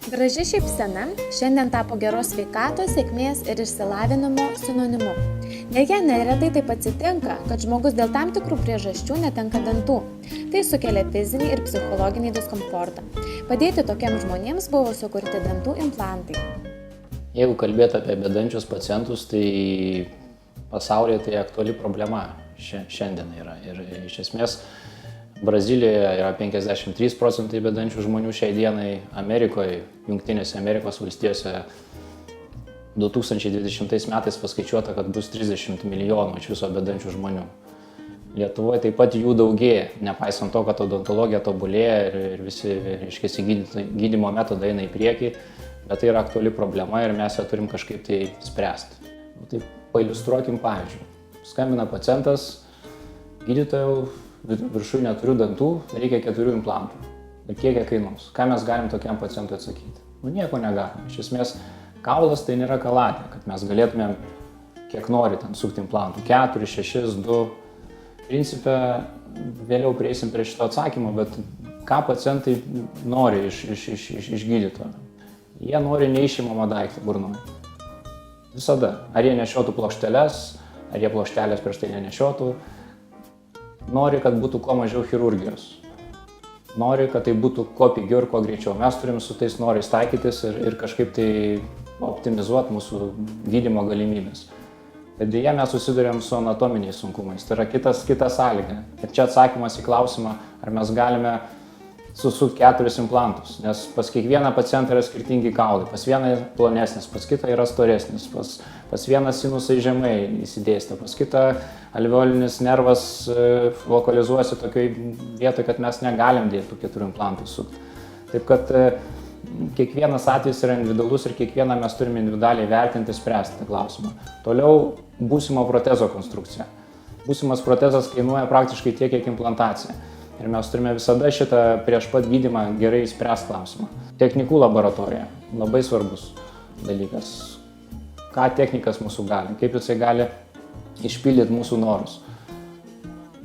Graži šypsena šiandien tapo geros sveikatos, sėkmės ir išsilavinimo sinonimu. Deja, neretai taip atsitinka, kad žmogus dėl tam tikrų priežasčių netenka dantų. Tai sukelia fizinį ir psichologinį diskomfortą. Padėti tokiems žmonėms buvo sukurti dantų implantai. Jeigu kalbėti apie bedančius pacientus, tai pasaulyje tai aktuali problema šiandien yra. Ir iš esmės Brazilijoje yra 53% bedančių žmonių šiai dienai, Amerikoje, Jungtinėse Amerikos valstijose 2020 metais paskaičiuota, kad bus 30 milijonų iš viso bedančių žmonių. Lietuvoje taip pat jų daugėja, nepaisant to, kad odontologija tobulėja ir visi gydymo metodai eina į priekį, bet tai yra aktuali problema ir mes ją turim kažkaip tai spręsti. Tai pailiustruokim pavyzdžiui. Skambina pacientas, gydytojau, viršuj neturiu dantų, reikia 4 implantų. Ir kiek jie kainuos? Ką mes galim tokiam pacientui atsakyti? Nieko negalim. Iš esmės, kaulas tai nėra kaladė, kad mes galėtumėm kiek nori ten sukti implantų. 4, 6, 2. Principe, vėliau prieisim prie šito atsakymo, bet ką pacientai nori iš gydytojo? Jie nori neišimamą daiktą burnoje. Visada. Ar jie nešiotų plokšteles, ar jie plokštelės prieš tai nenešiotų. Nori, kad būtų kuo mažiau chirurgijos. Nori, kad tai būtų kuo pigiau ir kuo greičiau. Mes turim su tais norais taikytis ir kažkaip tai optimizuoti mūsų gydymo galimybės. Bet deja mes susiduriam su anatominiais sunkumais. Tai yra kita sąlyga. Ir čia atsakymas į klausimą, ar mes galime susukti 4 implantus. Nes pas kiekvieną pacientą yra skirtingi kaulai. Pas vieną plonesnis, pas kitą yra storesnis, pas vieną sinusai žemai įsidėstę, pas kitą alveolinis nervas lokalizuosi tokioj vietoje, kad mes negalim dėti tų 4 implantų sukti. Taip kad kiekvienas atvejis yra individualus ir kiekvieną mes turime individualiai vertinti ir spręsti tą klausimą. Toliau būsimo protezo konstrukcija. Būsimas protezas kainuoja praktiškai tiek, kiek implantacija. Ir mes turime visada šitą prieš pat gydymą gerai spręsti klausimą. Technikų laboratorija. Labai svarbus dalykas. Ką technikas mūsų gali, kaip jisai gali išpildyti mūsų norus.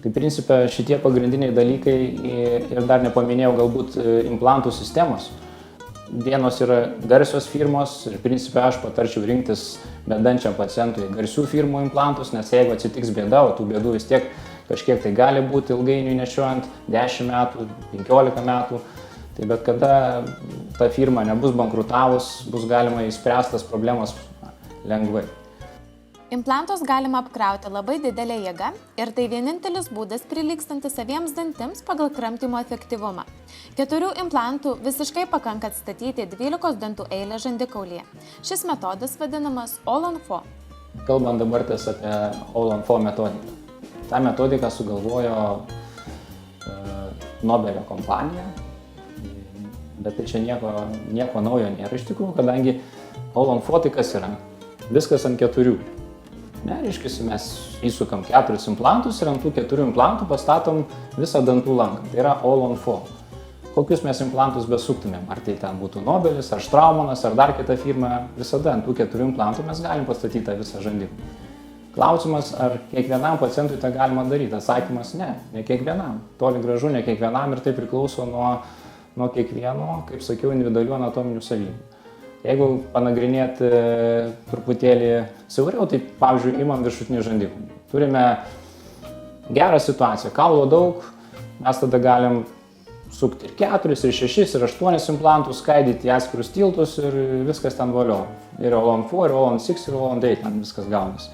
Tai principe šitie pagrindiniai dalykai ir dar nepaminėjau galbūt implantų sistemos. Vienos yra garsios firmos ir principe aš patarčiau rinktis bedančiam pacientui garsių firmų implantus, nes jeigu atsitiks bėda, o tų bėdų vis tiek kažkiek tai gali būti ilgainiui nešiojant 10 metų, 15 metų, tai bet kada ta firma nebus bankrutavus, bus galima išspręstas problemas lengvai. Implantus galima apkrauti labai didelę jėgą ir tai vienintelis būdas prilygstantis saviems dantims pagal kramtymo efektyvumą. 4 implantų visiškai pakanka atstatyti 12 dantų eilę žandikaulyje. Šis metodas vadinamas All-on-4. Kalbant dabar apie All-on-4 metodiką. Ta metodika sugalvojo Nobelio kompanija, bet tai čia nieko naujo nėra iš tikrųjų, kadangi All-on-4 tai kas yra? Viskas ant 4. Reiškia, mes įsukam 4 implantus ir ant tų 4 implantų pastatom visą dantų lanką. Tai yra All-on-4. Kokius mes implantus besuktumėm? Ar tai ten būtų Nobelis, ar Straumanas, ar dar kita firma, visada ant tų 4 implantų mes galim pastatyti tą visą žandiklį. Klausimas, ar kiekvienam pacientui tą galima daryti? Atsakymas ne kiekvienam. Toli gražu ne kiekvienam ir tai priklauso nuo kiekvieno, kaip sakiau, individualių anatominių savybių. Jeigu panagrinėti truputėlį siauriau, tai pavyzdžiui, imam viršutinį žandiklį. Turime gerą situaciją, kaulo daug, mes tada galim sukti ir 4, ir 6, ir 8 implantus, skaidyti į atskirus tiltus ir viskas ten valio. Ir All-on-4, ir All-on-6, ir All-on-8, ten viskas gaunasi.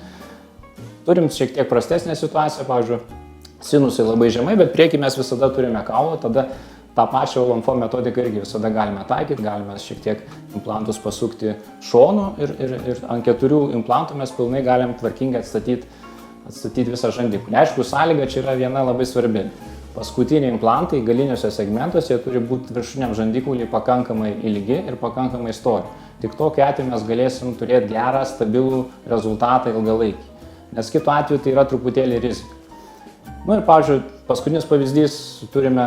Turim šiek tiek prastesnę situaciją, pavyzdžiui, sinusai labai žemai, bet priekį mes visada turime kaulą, tada tą pačią All-on-4 metodiką irgi visada galime taikyti, galime šiek tiek implantus pasukti šonu ir ant 4 implantų mes pilnai galim tvarkingai atstatyti visą žandiklį. Aišku, sąlyga čia yra viena labai svarbi. Paskutiniai implantai galiniuose segmentuose turi būti viršutiniam žandikauliui pakankamai ilgi ir pakankamai stori. Tik tokiu atveju mes galėsim turėti gerą, stabilų rezultatą ilgalaikį. Nes kitu atveju tai yra truputėlį rizika. Ir pavyzdžiui, paskutinis pavyzdys, turime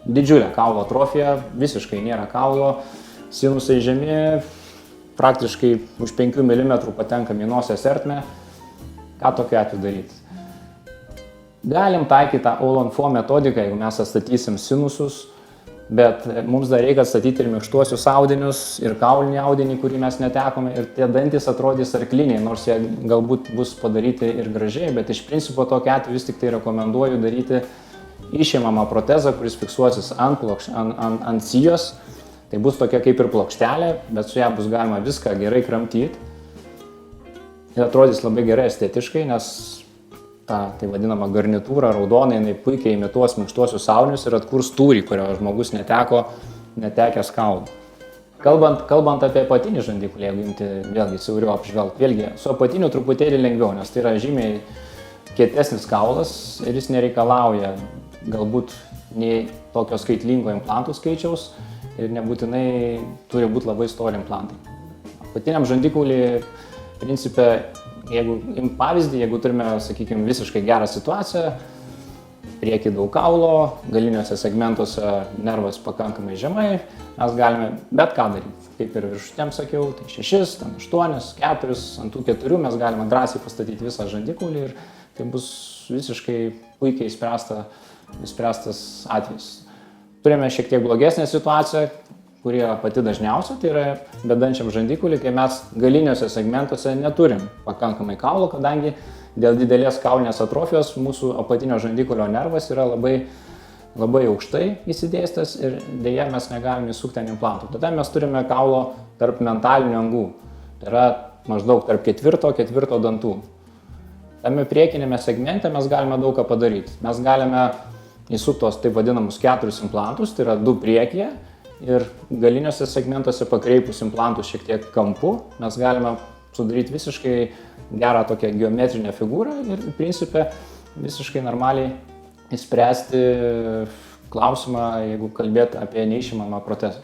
didžiulę kaulo atrofiją, visiškai nėra kaulo, sinusai žemi, praktiškai už 5 mm patenkam į nosies ertmę. Ką tokiu atveju daryti? Galim taikyti tą All-on-4 metodiką, jeigu mes atstatysim sinusus, Bet mums dar reikia atstatyti ir minkštuosius audinius, ir kaulinį audinį, kurį mes netekome, ir tie dantis atrodys arkliniai, nors jie galbūt bus padaryti ir gražiai, bet iš principo tokiu atveju vis tik tai rekomenduoju daryti išimamą protezą, kuris fiksuosis ant sijos. Tai bus tokia kaip ir plokštelė, bet su ją bus galima viską gerai kramtyti. Ir atrodys labai gerai estetiškai, nes ta tai vadinama garnitūra raudonai, jinai puikiai imituos minkštuosius audinius ir atkurs tūrį, kurio žmogus netekęs kaulų. Kalbant apie apatinį žandikaulį, jeigu imti vėlgi siauriau apžvelgti, vėlgi su apatiniu truputėlį lengviau, nes tai yra žymiai kietesnis kaulas ir jis nereikalauja galbūt nei tokio skaitlingo implantų skaičiaus ir nebūtinai turi būti labai stori implantai. Apatiniam žandikaulį, principe, jeigu pavyzdį, jeigu turime, sakykime, visiškai gerą situaciją, priekį daug kaulo, galiniuose segmentuose nervas pakankamai žemai, mes galime bet ką daryti. Kaip ir viršutiniam sakiau, tai 6, 8, 4, ant tų 4 mes galime drąsiai pastatyti visą žandikaulį ir tai bus visiškai puikiai išspręstas atvejis. Turime šiek tiek blogesnę situaciją, kuri yra pati dažniausia, tai yra bedančiam žandikaulį, kai mes galiniuose segmentuose neturim pakankamai kaulo, kadangi dėl didelės kaulinės atrofijos mūsų apatinio žandikaulio nervas yra labai aukštai įsidėstęs ir dėja mes negalime įsukti ant implantų. Tada mes turime kaulo tarp mentalinių angų, tai yra maždaug tarp ketvirto dantų. Tame priekinėme segmente mes galime daug ką padaryti. Mes galime įsukti tos taip vadinamus 4 implantus, tai yra 2 priekyje, ir galiniuose segmentuose pakreipus implantus šiek tiek kampu, mes galime sudaryti visiškai gerą tokią geometrinę figūrą ir, principe, visiškai normaliai įspręsti klausimą, jeigu kalbėti apie neišimamą protezą.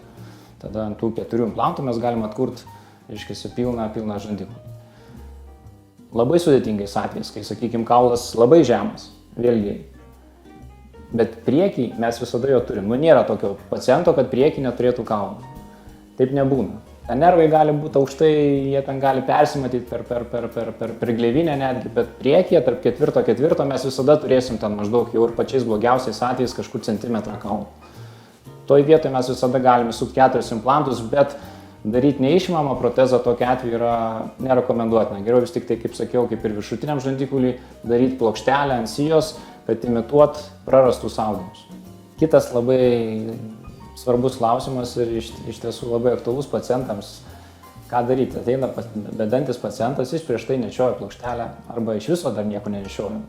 Tada ant tų 4 implantų mes galime atkurti, reiškia, pilną žandikaulį. Labai sudėtingais atvejais, kai, sakykime, kaulas labai žemas, vėlgi, bet priekį mes visada jo turim. Nėra tokio paciento, kad priekį neturėtų kaulų. Taip nebūna. Nervai gali būti aukštai, jie ten gali persimatyti per gleivinę netgi, bet priekyje tarp ketvirto mes visada turėsim ten maždaug jau ir pačiais blogiausiais atvejais kažkur centimetrą kaulų. Toj vietoje mes visada galime sukti 4 implantus, bet daryti neišimamą protezą tokiu atveju yra nerekomenduotina. Geriau vis tik tai, kaip sakiau, kaip ir viršutiniam žandikauliui, daryti plokštelę ant sijos, kad imituot prarastus audinius. Kitas labai svarbus klausimas ir iš tiesų labai aktualus pacientams, ką daryti. Ateina bedantis pacientas, jis prieš tai nešioja plokštelę arba iš viso dar nieko nenešioja.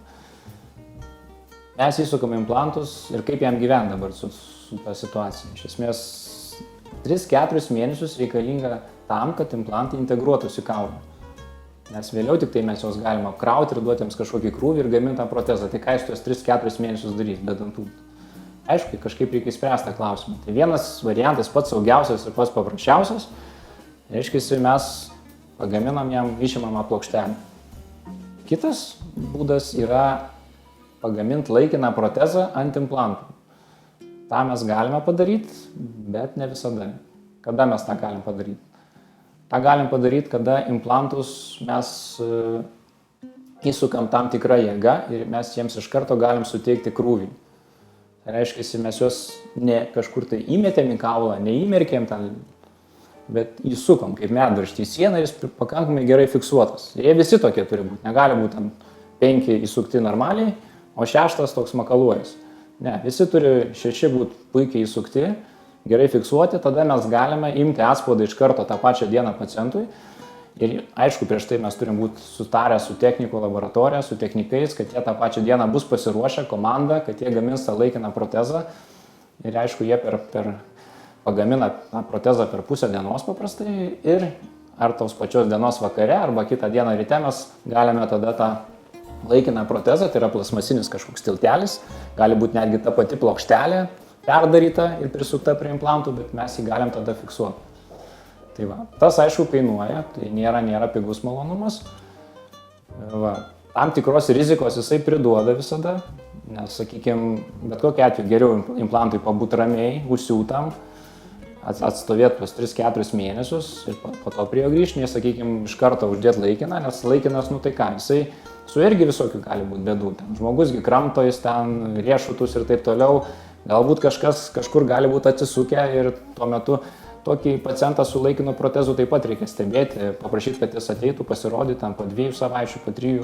Mes įsukame implantus ir kaip jam gyvena dabar su ta situacija. Iš esmės 3-4 mėnesius reikalinga tam, kad implantai integruotųsi į kaulą. Nes vėliau tik tai mes juos galime apkrauti ir duoti jiems kažkokį krūvį ir gaminti tą protezą. Tai ką jis tuos 3-4 mėnesius darys be dantų? Aišku, kažkaip reikia išspręsti tą klausimą. Tai vienas variantas pats saugiausias ir pats paprasčiausias. Reiškia, mes pagaminam jam išimamą plokštelę. Kitas būdas yra pagaminti laikiną protezą ant implantų. Ta mes galime padaryti, bet ne visada. Kada mes tą galim padaryti? Ta galim padaryti, kada implantus mes įsukam tam tikrą jėgą ir mes jiems iš karto galim suteikti krūvį. Tai reiškia, mes juos ne kažkur tai įmetėm į kaulą, neįmerkėm ten, bet įsukom kaip medvaržtį į sieną ir jis pakankamai gerai fiksuotas. Jie visi tokie turi būti, negali būti ten 5 įsukti normaliai, o 6 toks makaluojas. Ne, visi turi 6 būti puikiai įsukti, gerai fiksuoti, tada mes galime imti atspaudą iš karto tą pačią dieną pacientui. Ir aišku, prieš tai mes turim būti sutarę su technikų laboratorija, su technikais, kad jie tą pačią dieną bus pasiruošę, komanda, kad jie gamins tą laikiną protezą. Ir aišku, jie pagamina tą protezą per pusę dienos paprastai ir ar tos pačios dienos vakare, arba kitą dieną ryte mes galime tada tą laikiną protezą, tai yra plasmasinis kažkoks tiltelis, gali būti netgi ta pati plokštelė, perdaryta ir prisukta prie implantų, bet mes jį galim tada fiksuoti. Tai va, tas aišku kainuoja, tai nėra pigus malonumas. Va, tam tikros rizikos jisai priduoda visada, nes, sakykime, bet kokiu atveju geriau implantui pabūti ramiai, užsiūtam, atstovėti tuos 3-4 mėnesius ir po to prie jo grįžti, nes, sakykime, iš karto uždėti laikiną, nes laikinas, nu tai ką, jisai su irgi visokių gali būti bėdų. Ten žmogusgi kramto, jis ten riešutus ir taip toliau, Galbūt kažkas kažkur gali būti atsisukę ir tuo metu tokį pacientą su laikinu protezu taip pat reikia stebėti, paprašyti, kad jis ateitų, pasirodyti ten po 2 savaičių, po 3,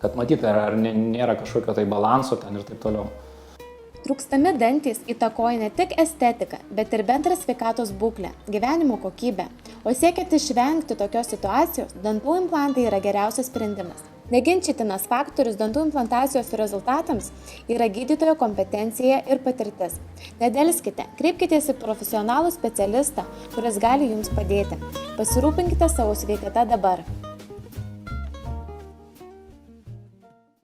kad matyti, ar nėra kažkokio tai balanso ten ir taip toliau. Trūkstami dantys įtakoja ne tik estetiką, bet ir bendrą sveikatos būklę, gyvenimo kokybę. O siekiant išvengti tokios situacijos, dantų implantai yra geriausias sprendimas. Neginčytinas faktorius dantų implantacijos rezultatams yra gydytojo kompetencija ir patirtis. Nedelskite, kreipkitės į profesionalų specialistą, kuris gali jums padėti. Pasirūpinkite savo sveikata dabar.